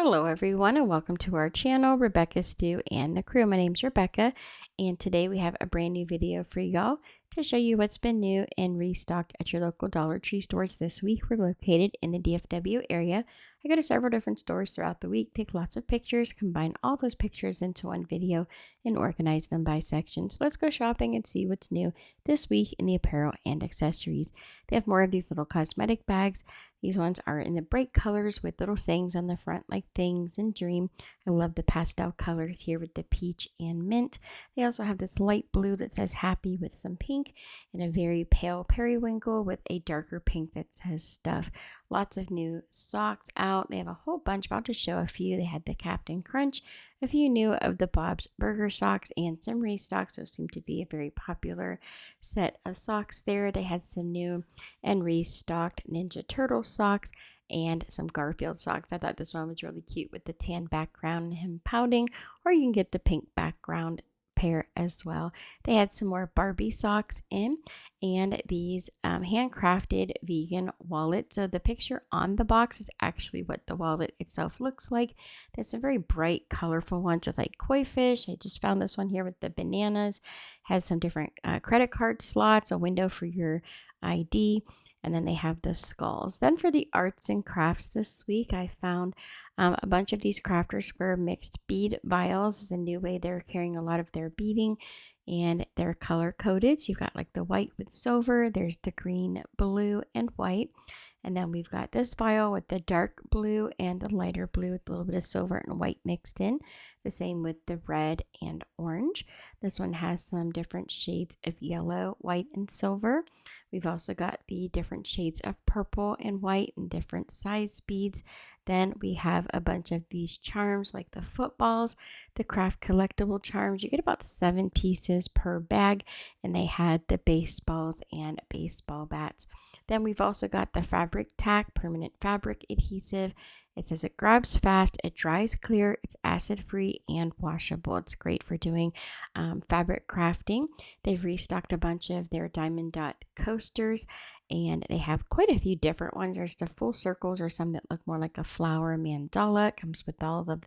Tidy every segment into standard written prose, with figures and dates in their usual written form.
Hello everyone and welcome to our channel, Rebecca, Stu, and the crew. My name's Rebecca and today we have a brand new video for y'all to show you what's been new and restocked at your local Dollar Tree stores this week. We're located in the DFW area. I go to several different stores throughout the week, take lots of pictures, combine all those pictures into one video, and organize them by section. So let's go shopping and see what's new this week in the apparel and accessories. They have more of these little cosmetic bags. These ones are in the bright colors with little sayings on the front like things and dream. I love the pastel colors here with the peach and mint. They also have this light blue that says happy with some pink and a very pale periwinkle with a darker pink that says stuff. Lots of new socks out. They have a whole bunch. I'll just show a few. They had the Captain Crunch, a few new of the Bob's Burger socks, and some restocks. Those seem to be a very popular set of socks there. They had some new and restocked Ninja Turtle socks and some Garfield socks. I thought this one was really cute with the tan background and him pouting, or you can get the pink background pair as well. They had some more Barbie socks in and these handcrafted vegan wallets. So the picture on the box is actually what the wallet itself looks like. There's some very bright colorful ones with like koi fish. I just found this one here with the bananas. Has some different credit card slots, a window for your ID, and then they have the skulls. Then for the arts and crafts this week, I found a bunch of these Crafter Square mixed bead vials. This is a new way they're carrying a lot of their beading, and they're color coded. So you've got like the white with silver, there's the green, blue, and white. And then we've got this vial with the dark blue and the lighter blue with a little bit of silver and white mixed in. The same with the red and orange. This one has some different shades of yellow, white, and silver. We've also got the different shades of purple and white and different size beads. Then we have a bunch of these charms like the footballs, the craft collectible charms. You get about 7 pieces per bag, and they had the baseballs and baseball bats. Then we've also got the fabric tack, permanent fabric adhesive. It says it grabs fast, it dries clear, it's acid free and washable. It's great for doing fabric crafting. They've restocked a bunch of their diamond dot coasters, and they have quite a few different ones. There's the full circles or some that look more like a flower mandala. It comes with all of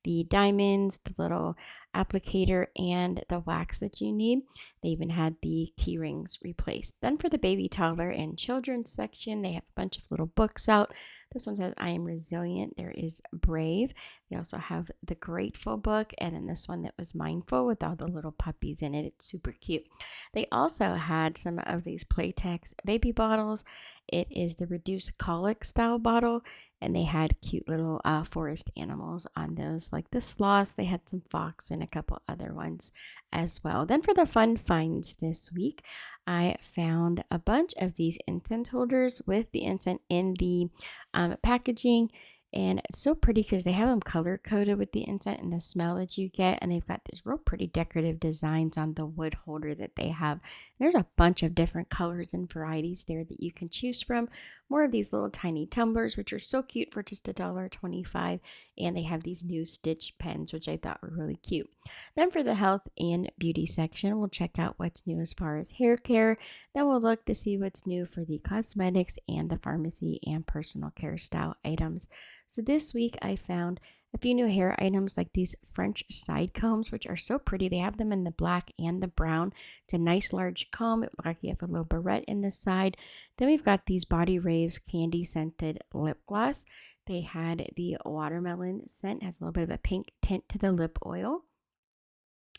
the diamonds, the little applicator, and the wax that you need. They even had the key rings replaced. Then for the baby, toddler, and children's section, they have a bunch of little books out. This one says I am resilient. There is brave. They also have the grateful book, and then this one that was mindful with all the little puppies in it. It's super cute. They also had some of these Playtex baby bottles. It is the reduced colic style bottle, and they had cute little forest animals on those, like the sloth. They had some fox and a couple other ones as well. Then for the fun finds this week, I found a bunch of these incense holders with the incense in the packaging. And it's so pretty because they have them color coded with the incense and the smell that you get. And they've got these real pretty decorative designs on the wood holder that they have. There's a bunch of different colors and varieties there that you can choose from. More of these little tiny tumblers, which are so cute for just $1.25. And they have these new stitch pens, which I thought were really cute. Then for the health and beauty section, we'll check out what's new as far as hair care. Then we'll look to see what's new for the cosmetics and the pharmacy and personal care style items. So this week I found a few new hair items like these French side combs, which are so pretty. They have them in the black and the brown. It's a nice large comb. It looks like you have a little barrette in the side. Then we've got these Body Raves candy scented lip gloss. They had the watermelon scent, has a little bit of a pink tint to the lip oil.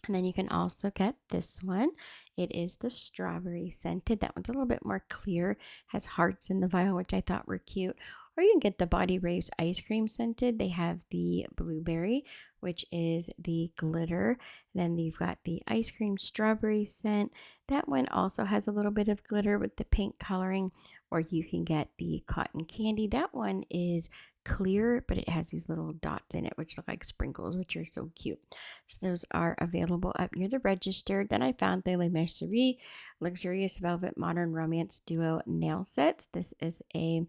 And then you can also get this one. It is the strawberry scented. That one's a little bit more clear, has hearts in the vial, which I thought were cute. Or you can get the Body Raves ice cream scented. They have the blueberry, which is the glitter. Then you've got the ice cream strawberry scent. That one also has a little bit of glitter with the pink coloring. Or you can get the cotton candy. That one is clear, but it has these little dots in it, which look like sprinkles, which are so cute. So those are available up near the register. Then I found the Le Mercerie Luxurious Velvet Modern Romance Duo Nail Sets. This is a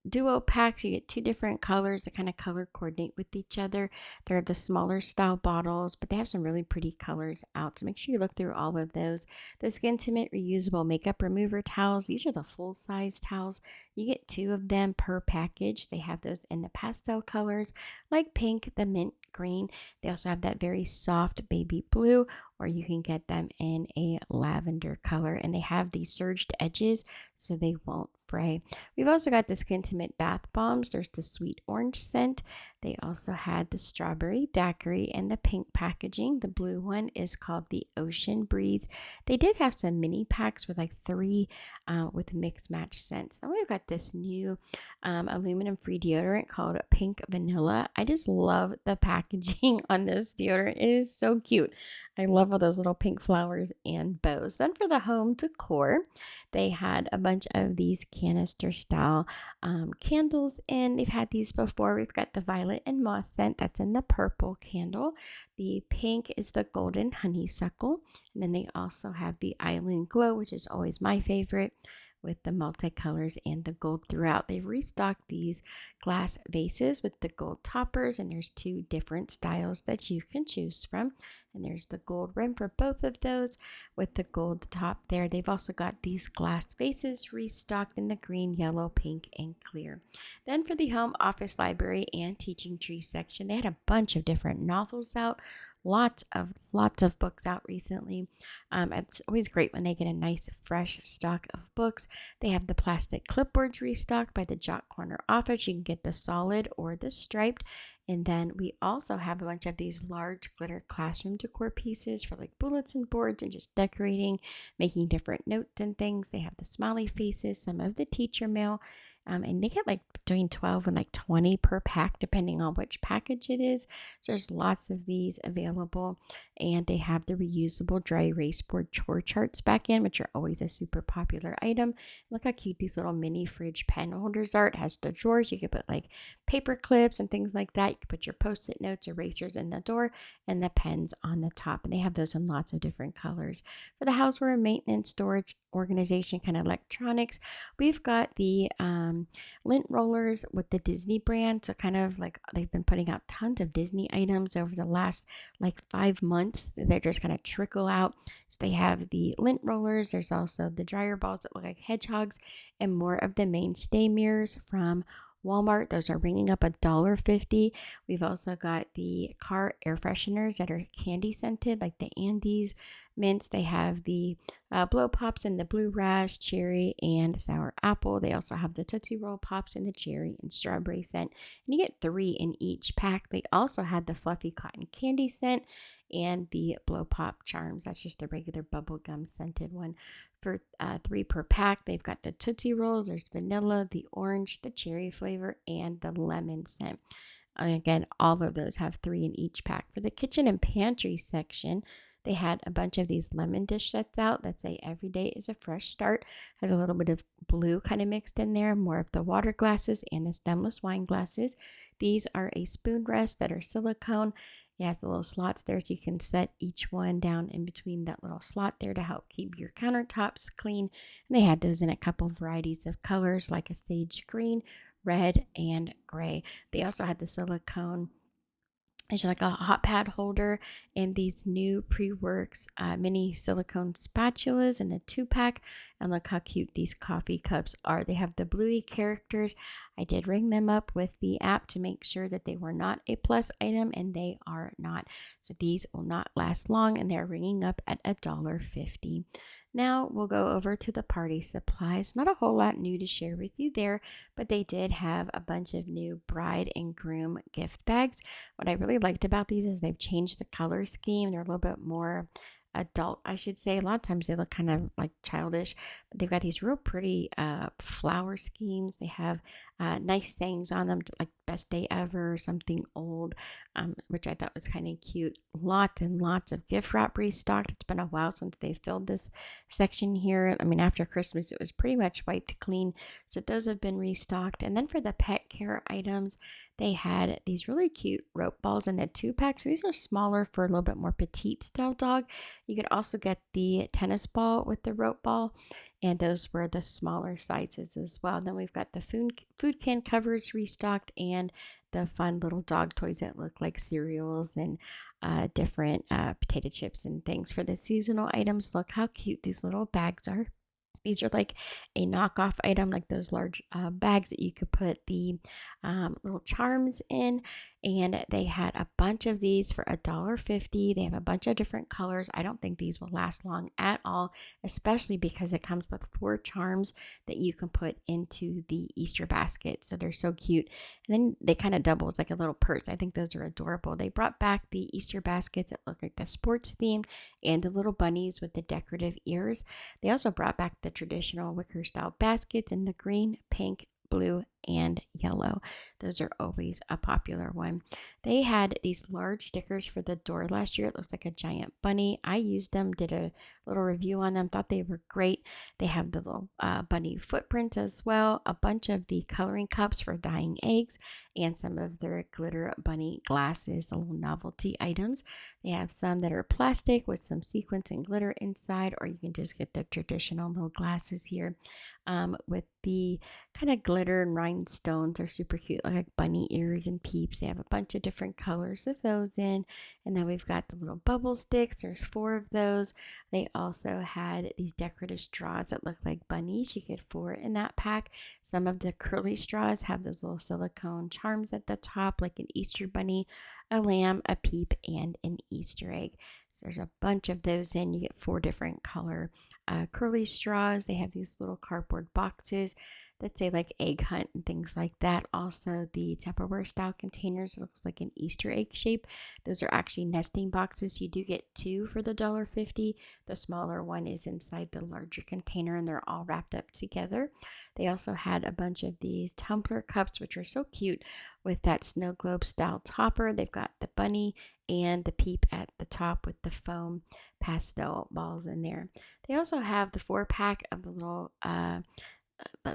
duo packs. You get two different colors that kind of color coordinate with each other. They're the smaller style bottles, but they have some really pretty colors out. So make sure you look through all of those. The Skin Intimate reusable makeup remover towels. These are the full size towels. You get two of them per package. They have those in the pastel colors like pink, the mint green. They also have that very soft baby blue, or you can get them in a lavender color, and they have these surged edges so they won't fray. We've also got the Skin Intimate bath bombs. There's the sweet orange scent. They also had the strawberry daiquiri and the pink packaging. The blue one is called the Ocean Breeze. They did have some mini packs with like three with mix match scents. Now we've got this new aluminum free deodorant called Pink Vanilla. I just love the packaging on this deodorant. It is so cute. I love all those little pink flowers and bows. Then for the home decor, they had a bunch of these canister style candles in. They've had these before. We've got the violet and moss scent that's in the purple candle. The pink is the golden honeysuckle. And then they also have the island glow, which is always my favorite, with the multicolors and the gold throughout. They've restocked these glass vases with the gold toppers, and there's two different styles that you can choose from. And there's the gold rim for both of those with the gold top there. They've also got these glass vases restocked in the green, yellow, pink, and clear. Then for the home, office, library, and teaching tree section, they had a bunch of different novels out. Lots of books out recently. It's always great when they get a nice fresh stock of books. They have the plastic clipboards restocked by the Jock Corner office. You can get the solid or the striped. And then we also have a bunch of these large glitter classroom decor pieces for like bulletin boards and just decorating, making different notes and things. They have the smiley faces, some of the teacher mail, and they get like between 12 and like 20 per pack, depending on which package it is. So there's lots of these available, and they have the reusable dry erase board chore charts back in, which are always a super popular item. Look how cute these little mini fridge pen holders are. It has the drawers. You could put like paper clips and things like that. You could put your post-it notes, erasers in the door, and the pens on the top. And they have those in lots of different colors. For the houseware, maintenance, storage, organization, kind of electronics, we've got the lint rollers with the Disney brand. So kind of like they've been putting out tons of Disney items over the last like 5 months. They just kind of trickle out. So they have the lint rollers. There's also the dryer balls that look like hedgehogs, and more of the mainstay mirrors from Walmart. Those are ringing up $1.50. We've also got the car air fresheners that are candy scented, like the Andes mints. They have the blow pops in the blue rash, cherry, and sour apple. They also have the Tootsie Roll pops in the cherry and strawberry scent, and you get 3 in each pack. They also had the fluffy cotton candy scent and the blow pop charms. That's just the regular bubblegum scented one. For 3 per pack, they've got the Tootsie Rolls. There's vanilla, the orange, the cherry flavor, and the lemon scent. And again, all of those have 3 in each pack. For the kitchen and pantry section, they had a bunch of these lemon dish sets out that say every day is a fresh start. Has a little bit of blue kind of mixed in there, more of the water glasses and the stemless wine glasses. These are a spoon rest that are silicone. It has the little slots there, so you can set each one down in between that little slot there to help keep your countertops clean. And they had those in a couple varieties of colors, like a sage green, red, and gray. They also had the silicone. It's like a hot pad holder and these new pre-works mini silicone spatulas in a 2-pack. And look how cute these coffee cups are. They have the bluey characters. I did ring them up with the app to make sure that they were not a plus item, and they are not. So these will not last long, and they're ringing up at $1.50. Now we'll go over to the party supplies. Not a whole lot new to share with you there, but they did have a bunch of new bride and groom gift bags. What I really liked about these is they've changed the color scheme. They're a little bit more adult, I should say. A lot of times they look kind of like childish, but they've got these real pretty flower schemes. They have nice sayings on them, like best day ever or something old, which I thought was kind of cute. Lots and lots of gift wrap restocked. It's been a while since they filled this section here. I mean, after Christmas it was pretty much wiped clean, so those have been restocked. And then for the pet care items. They had these really cute rope balls in the 2-pack. So these are smaller for a little bit more petite style dog. You could also get the tennis ball with the rope ball, and those were the smaller sizes as well. Then we've got the food can covers restocked, and the fun little dog toys that look like cereals and different potato chips and things for the seasonal items. Look how cute these little bags are. These are like a knockoff item, like those large bags that you could put the little charms in. And they had a bunch of these for $1.50. They have a bunch of different colors. I don't think these will last long at all, especially because it comes with 4 charms that you can put into the Easter basket. So they're so cute. And then they kind of double as like a little purse. I think those are adorable. They brought back the Easter baskets that look like the sports theme and the little bunnies with the decorative ears. They also brought back the traditional wicker style baskets in the green, pink, blue, and yellow. Those are always a popular one. They had these large stickers for the door last year. It looks like a giant bunny. I used them, did a little review on them, thought they were great. They have the little bunny footprints as well, a bunch of the coloring cups for dyeing eggs, and some of their glitter bunny glasses, the little novelty items. They have some that are plastic with some sequins and glitter inside, or you can just get the traditional little glasses here with the kind of glitter and rhinestones are super cute, like bunny ears and peeps. They have a bunch of different colors of those in. And then we've got the little bubble sticks. There's 4 of those. They also had these decorative straws that look like bunnies. You get 4 in that pack. Some of the curly straws have those little silicone charms at the top, like an Easter bunny, a lamb, a peep, and an Easter egg. So there's a bunch of those in. You get 4 different color curly straws. They have these little cardboard boxes that say like egg hunt and things like that. Also, the Tupperware style containers, looks like an Easter egg shape. Those are actually nesting boxes. You do get 2 for the $1.50. The smaller one is inside the larger container, and they're all wrapped up together. They also had a bunch of these tumbler cups, which are so cute with that snow globe style topper. They've got the bunny and the peep at the top with the foam pastel balls in there. They also have the 4-pack of the little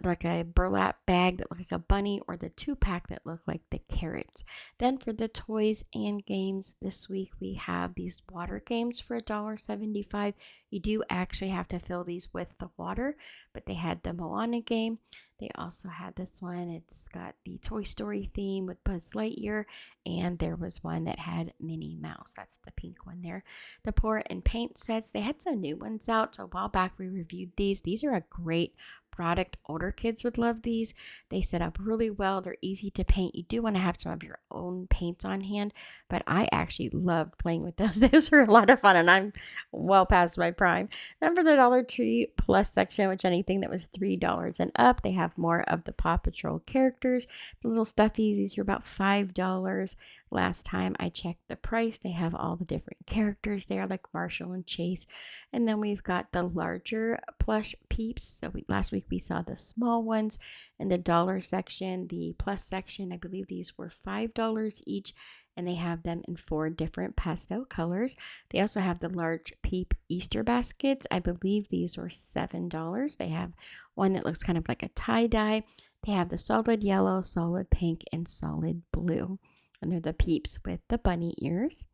like a burlap bag that look like a bunny, or the 2-pack that look like the carrots. Then for the toys and games this week, we have these water games for $1.75. You do actually have to fill these with the water, but they had the Moana game. They also had this one. It's got the Toy Story theme with Buzz Lightyear, and there was one that had Minnie Mouse. That's the pink one there. The pour and paint sets, they had some new ones out. So a while back we reviewed these. These are a great product. Older kids would love these. They set up really well. They're easy to paint. You do want to have some of your own paints on hand, but I actually loved playing with those. Those are a lot of fun, and I'm well past my prime. Then for the Dollar Tree Plus section, which anything that was $3 and up, they have more of the Paw Patrol characters. The little stuffies, these are about $5. Last time I checked the price, they have all the different characters there, like Marshall and Chase. And then we've got the larger plush peeps. So last week we saw the small ones in the dollar section. The plus section, I believe these were $5 each, and they have them in 4 different pastel colors. They also have the large peep Easter baskets. I believe these were $7. They have one that looks kind of like a tie-dye. They have the solid yellow, solid pink, and solid blue. And they're the peeps with the bunny ears.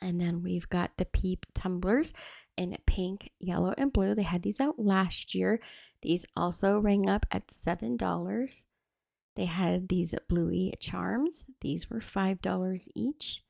And then we've got the peep tumblers in pink, yellow, and blue. They had these out last year. These also rang up at $7. They had these bluey charms. These were $5 each.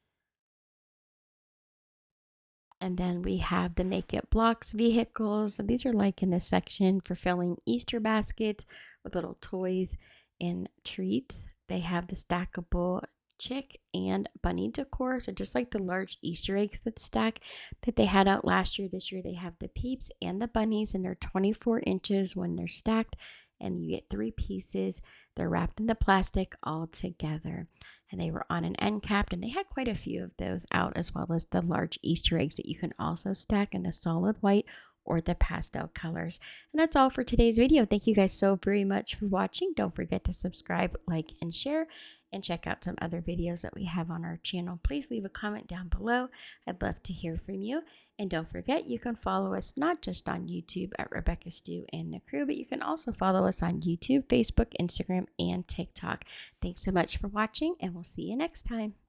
And then we have the Make It Blocks vehicles. So these are like in the section for filling Easter baskets with little toys and treats. They have the stackable chick and bunny decor. So just like the large Easter eggs that stack that they had out last year, this year they have the peeps and the bunnies, and they're 24 inches when they're stacked, and you get 3 pieces. They're wrapped in the plastic all together, and they were on an end cap, and they had quite a few of those out, as well as the large Easter eggs that you can also stack in a solid white or the pastel colors. And that's all for today's video. Thank you guys so very much for watching. Don't forget to subscribe, like, and share, and check out some other videos that we have on our channel. Please leave a comment down below. I'd love to hear from you. And don't forget, you can follow us not just on YouTube at Rebecca Stew and the Crew, but you can also follow us on YouTube, Facebook, Instagram, and TikTok. Thanks so much for watching, and we'll see you next time.